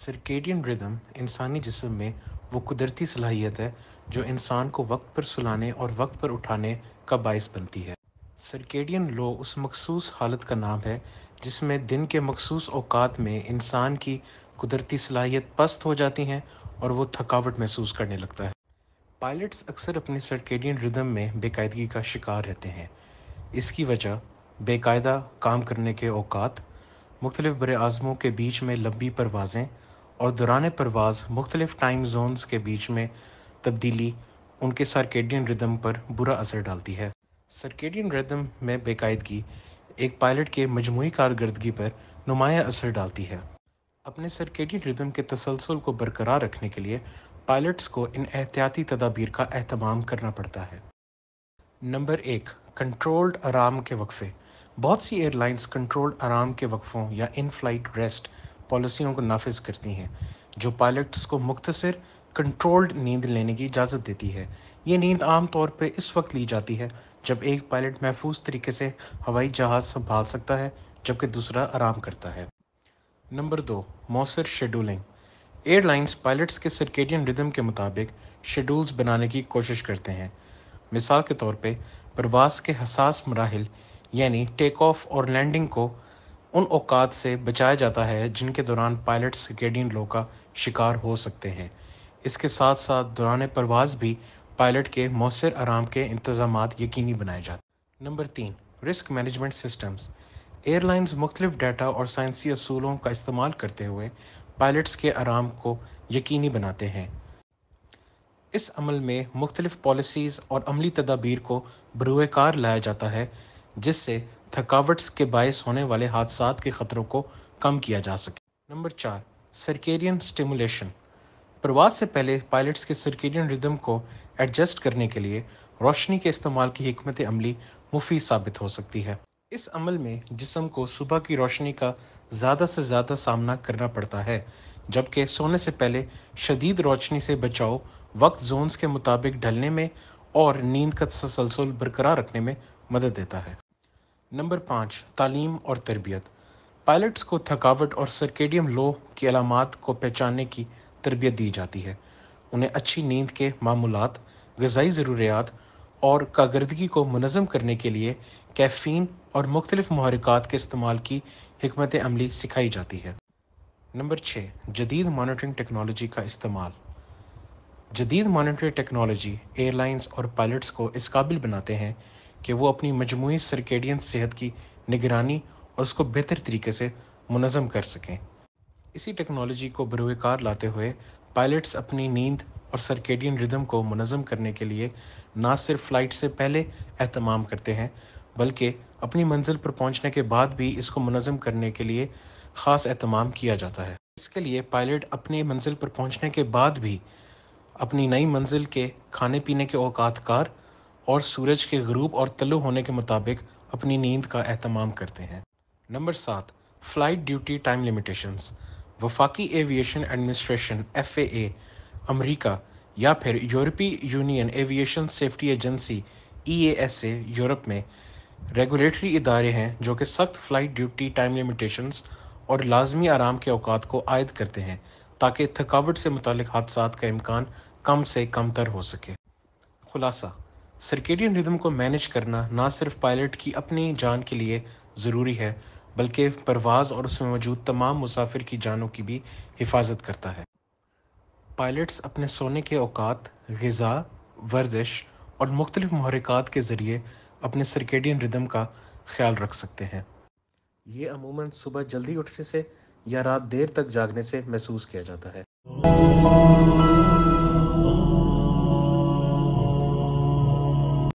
Circadian rhythm इंसानी जिस्म में वो कुदरती सलाहियत है जो इंसान को वक्त पर सुलाने और वक्त पर उठाने का बायस बनती है। सर्केडियन लो उस मखसूस हालत का नाम है जिसमें दिन के मखसूस औकात में इंसान की कुदरती सलाहियत पस्त हो जाती हैं और वो थकावट महसूस करने लगता है। पायलट्स अक्सर अपने सर्केडियन रिदम में बेकायदगी का शिकार रहते हैं। इसकी वजह बेकायदा काम करने के औकात, मुख्तलिफ बरे-आज़मों के बीच में लंबी परवाज़ें और दौरान परवाज़ मुख्तलिफ टाइम जोन्स के बीच में तब्दीली उनके सर्केडियन रिदम पर बुरा असर डालती है। सर्केडियन रिदम में बेकायदगी एक पायलट के मजमूई कारकर्दगी पर नुमायाँ असर डालती है। अपने सर्केडियन रिदम के तसलसल को बरकरार रखने के लिए पायलट्स को इन एहतियाती तदाबीर का एहतमाम करना पड़ता है। नंबर 1, कंट्रोल्ड आराम के वक्फे। बहुत सी एयरलाइंस कंट्रोल्ड आराम के वक्फों या इन फ्लाइट रेस्ट पॉलिसियों को नाफिज करती हैं जो पायलट्स को मुख्तसर कंट्रोल्ड नींद लेने की इजाज़त देती है। ये नींद आम तौर पे इस वक्त ली जाती है जब एक पायलट महफूज तरीके से हवाई जहाज़ संभाल सकता है जबकि दूसरा आराम करता है। नंबर 2, मौसर शेड्यूलिंग। एयरलाइंस पायलट्स के सर्केडियन रिदम के मुताबिक शेड्यूल्स बनाने की कोशिश करते हैं। मिसाल के तौर पे परवाज़ के हसास मराहिल यानी टेक ऑफ और लैंडिंग को उन औकात से बचाया जाता है जिनके दौरान पायलट सर्केडियन लो का शिकार हो सकते हैं। इसके साथ साथ दौरान परवाज़ भी पायलट के मौसर आराम के इंतज़ामात यकीनी बनाए जाते हैं। Number 3, risk management systems. Airlines मुख्तलिफ डाटा और साइंसी असूलों का इस्तेमाल करते हुए पायलट्स के आराम को यकीनी बनाते हैं। इस अमल में मुख्तलिफ पॉलिसीज़ और अमली तदाबीर को बरूए कार लाया जाता है जिससे थकावट के बायस होने वाले हादसात के ख़तरों को कम किया जा सके। Number 4, circadian stimulation. प्रवास से पहले पायलट्स के सर्केडियन रिदम को एडजस्ट करने के लिए रोशनी के इस्तेमाल की हिकमत अमली मुफीद साबित हो सकती है। इस अमल में जिस्म को सुबह की रोशनी का ज़्यादा से ज़्यादा सामना करना पड़ता है जबकि सोने से पहले शदीद रोशनी से बचाव वक्त जोन्स के मुताबिक ढलने में और नींद का तसलसल बरकरार रखने में मदद देता है। नंबर 5, तालीम और तरबियत। पायलट्स को थकावट और सर्केडियन लो की अलामात को पहचानने की तरबियत दी जाती है। उन्हें अच्छी नींद के मामूलात, ग़िज़ाई ज़रूरियात और कारकर्दगी को मुनज़्ज़म करने के लिए कैफ़ीन और मुख्तलिफ मुहर्रिकात के इस्तेमाल की हिकमत अमली सिखाई जाती है। नंबर 6, जदीद मॉनिटरिंग टेक्नोलॉजी का इस्तेमाल। जदीद मॉनिटरिंग टेक्नोलॉजी एयरलाइंस और पायलट्स को इस काबिल बनाते हैं कि वो अपनी मजमूई सर्केडियन सेहत की निगरानी और उसको बेहतर तरीके से मुनज़्ज़म कर सकें। इसी टेक्नोलॉजी को बरूए कार लाते हुए पायलट्स अपनी नींद और सर्केडियन रिदम को मुनज़्ज़म करने के लिए ना सिर्फ फ़्लाइट से पहले एहतमाम करते हैं बल्कि अपनी मंजिल पर पहुंचने के बाद भी इसको मुनज़्ज़म करने के लिए ख़ास एहतमाम किया जाता है। इसके लिए पायलट अपनी मंजिल पर पहुंचने के बाद भी अपनी नई मंजिल के खाने पीने के औकात कार और सूरज के ग़रूब और तल्लु होने के मुताबिक अपनी नींद का एहतमाम करते हैं। Number 7, flight duty time limitations. वफाकी एविएशन एडमिनिस्ट्रेशन FAA, अमेरिका या फिर यूरोपीय union aviation safety agency EASA Europe में रेगुलेटरी इदारे हैं जो कि सख्त फ़्लाइट ड्यूटी टाइम लिमिटेशंस और लाजमी आराम के औकात को आयद करते हैं ताकि थकावट से मुतालिक हादसात का इम्कान कम से कम तर हो सके। खुलासा, सर्केडियन रिदम को मैनेज करना ना सिर्फ पायलट की अपनी जान के लिए ज़रूरी है बल्कि परवाज़ और उसमें मौजूद तमाम मुसाफिर की जानों की भी हिफाजत करता है। पायलट्स अपने सोने के औकात, ग़िज़ा, वर्जिश और मुख्तलिफ मुहर्रिकात के ज़रिए अपने सर्केडियन रिदम का ख्याल रख सकते हैं। ये अमूमन सुबह जल्दी उठने से या रात देर तक जागने से महसूस किया जाता है।